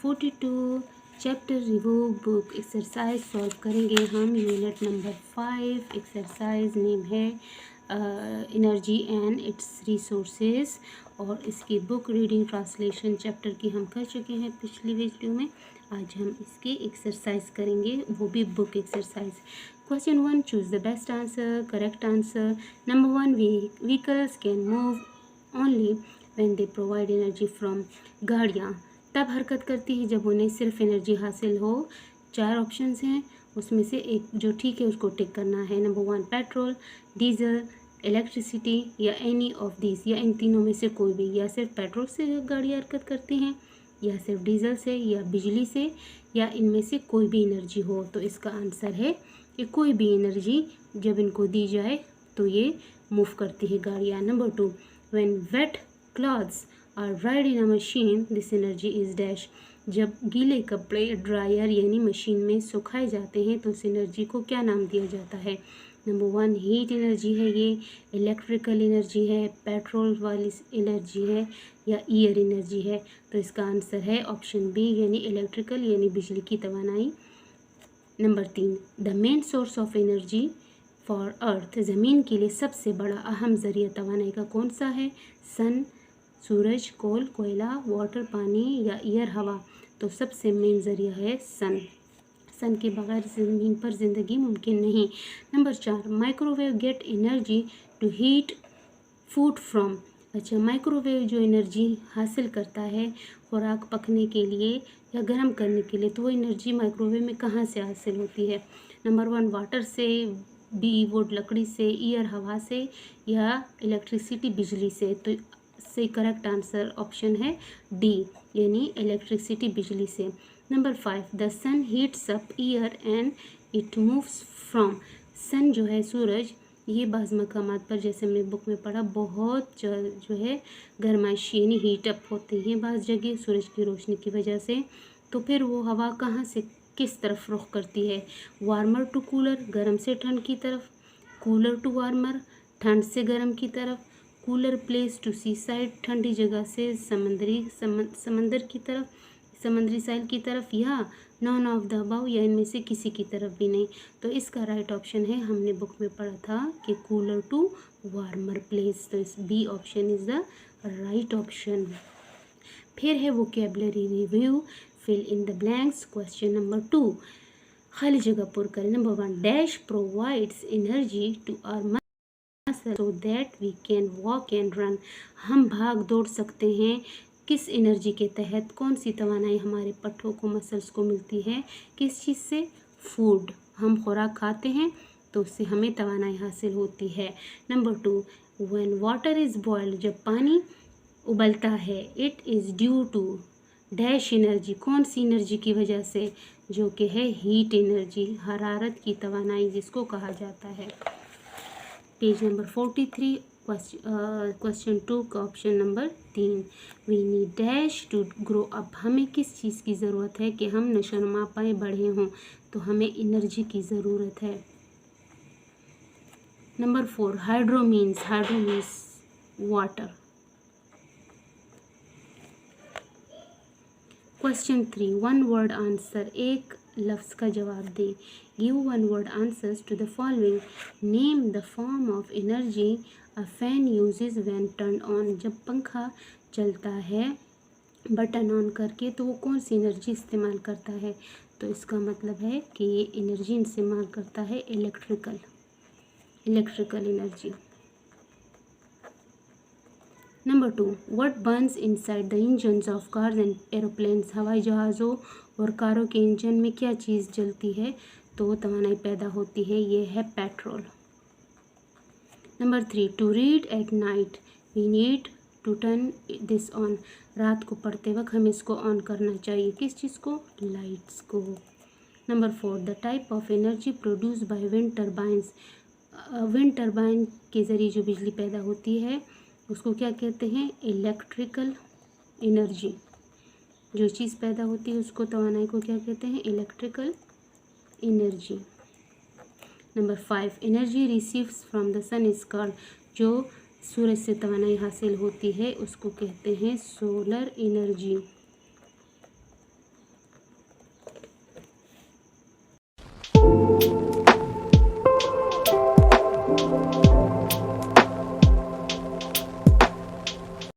42 chapter review book exercise solve करेंगे हम। Unit number 5 exercise name है एनर्जी एंड इट्स रिसोर्सेज और इसकी बुक रीडिंग ट्रांसलेशन चैप्टर की हम कर चुके हैं पिछली वीडियो में। आज हम इसकी एक्सरसाइज करेंगे, वो भी book exercise. Question 1, choose the best answer, correct answer. Number 1, vehicles can move only when they provide energy from. गाड़ियाँ तब हरकत करती है जब उन्हें सिर्फ एनर्जी हासिल हो। 4 ऑप्शंस हैं, उसमें से एक जो ठीक है उसको टिक करना है। नंबर 1, पेट्रोल, डीजल, इलेक्ट्रिसिटी या एनी ऑफ दिस, या इन तीनों में से कोई भी। या सिर्फ पेट्रोल से गाड़ियाँ हरकत करती हैं, या सिर्फ डीजल से, या बिजली से, या इनमें से कोई भी एनर्जी हो। तो इसका आंसर है कि कोई भी एनर्जी जब इनको दी जाए तो ये मूव करती है गाड़ियाँ। Number 2, when wet clothes are dried in a machine this energy is dash. जब गीले कपड़े ड्रायर यानी मशीन में सुखाए जाते हैं तो उस एनर्जी को क्या नाम दिया जाता है। नंबर 1, हीट एनर्जी है, ये इलेक्ट्रिकल एनर्जी है, पेट्रोल वाली एनर्जी है, या एयर एनर्जी है। तो इसका आंसर है ऑप्शन बी यानी इलेक्ट्रिकल यानी बिजली की तवानाई। Number 3, the main source of energy for earth. ज़मीन के लिए सबसे बड़ा अहम ज़रिया तवानाई का कौन सा है। सन, सूरज, कोल, कोयला, वाटर पानी, या एयर हवा। तो सबसे मेन ज़रिया है सन। सन के बगैर ज़मीन पर ज़िंदगी मुमकिन नहीं। Number 4, microwave get energy to heat food from. अच्छा, माइक्रोवेव जो एनर्जी हासिल करता है खुराक पकने के लिए या गर्म करने के लिए, तो वो एनर्जी माइक्रोवेव में कहाँ से हासिल होती है। नंबर 1, वाटर से, बी वुड लकड़ी से, एयर हवा से, या इलेक्ट्रिसिटी बिजली से। तो से करेक्ट आंसर ऑप्शन है डी यानी इलेक्ट्रिसिटी बिजली से। Number 5, the sun heats up air and it moves from. Sun जो है सूरज, ये बाज़ मकामात पर जैसे हमने बुक में पढ़ा बहुत जो है गर्माइश यानी हीट अप होती है बाज़ जगह सूरज की रोशनी की वजह से। तो फिर वो हवा कहाँ से किस तरफ रुख करती है। वार्मर टू कूलर, गर्म से ठंड की तरफ, कूलर टू वार्मर, ठंड से गर्म की तरफ, cooler place to seaside, ठंडी जगह से समंदर की तरफ, समुद्री साइल की तरफ, या नॉन ऑफ द अबव, या इनमें से किसी की तरफ भी नहीं। तो इसका राइट ऑप्शन है, हमने बुक में पढ़ा था कि कूलर टू वार्मर प्लेस। तो इस B option is the right option. फिर है vocabulary review, fill in the blanks. Question number 2, खाली जगह पुर करें। Number 1, dash provides energy to our so that we can walk and run। हम भाग दौड़ सकते हैं किस एनर्जी के तहत, कौन सी तवानाई हमारे पट्टों को मसल्स को मिलती है, किस चीज़ से। फूड, हम खुराक खाते हैं तो उससे हमें तवानाई हासिल होती है। Number 2, when water is boiled, जब पानी उबलता है, it is due to dash energy, कौन सी एनर्जी की वजह से, जो कि है हीट एनर्जी, हरारत की तवानाई जिसको कहा जाता है। पेज नंबर 43, क्वेश्चन 2 का option number 3, we need dash to grow up. हमें किस चीज़ की ज़रूरत है कि हम नशोनुमा पाए बढ़े हों। तो हमें एनर्जी की ज़रूरत है। Number 4, hydro means water. Question 3, 1 word answer, एक लफ्ज़ का जवाब दें। Give 1 word answers to the following. Name the form of energy a fan uses when turn on. जब पंखा चलता है बटन ऑन करके तो वो कौन सी एनर्जी इस्तेमाल करता है। तो इसका मतलब है कि ये एनर्जी इस्तेमाल करता है electrical energy. Number 2, what Burns inside the engines of cars and aeroplanes. हवाई जहाज़ों और कारों के इंजन में क्या चीज़ जलती है तो वो तवानाई पैदा होती है, ये है petrol. Number 3, to read at night we need to turn this on. रात को पढ़ते वक्त हमें इसको ऑन करना चाहिए, किस चीज़ को, लाइट्स को। Number 4, the type of energy produce by wind turbines. Wind turbine के ज़रिए जो बिजली पैदा होती है उसको क्या कहते हैं, इलेक्ट्रिकल एनर्जी। जो चीज़ पैदा होती है उसको तवानाई को क्या कहते हैं, electrical energy. Number 5, energy receives from the sun is called. जो सूरज से तवानाई हासिल होती है उसको कहते हैं सोलर एनर्जी।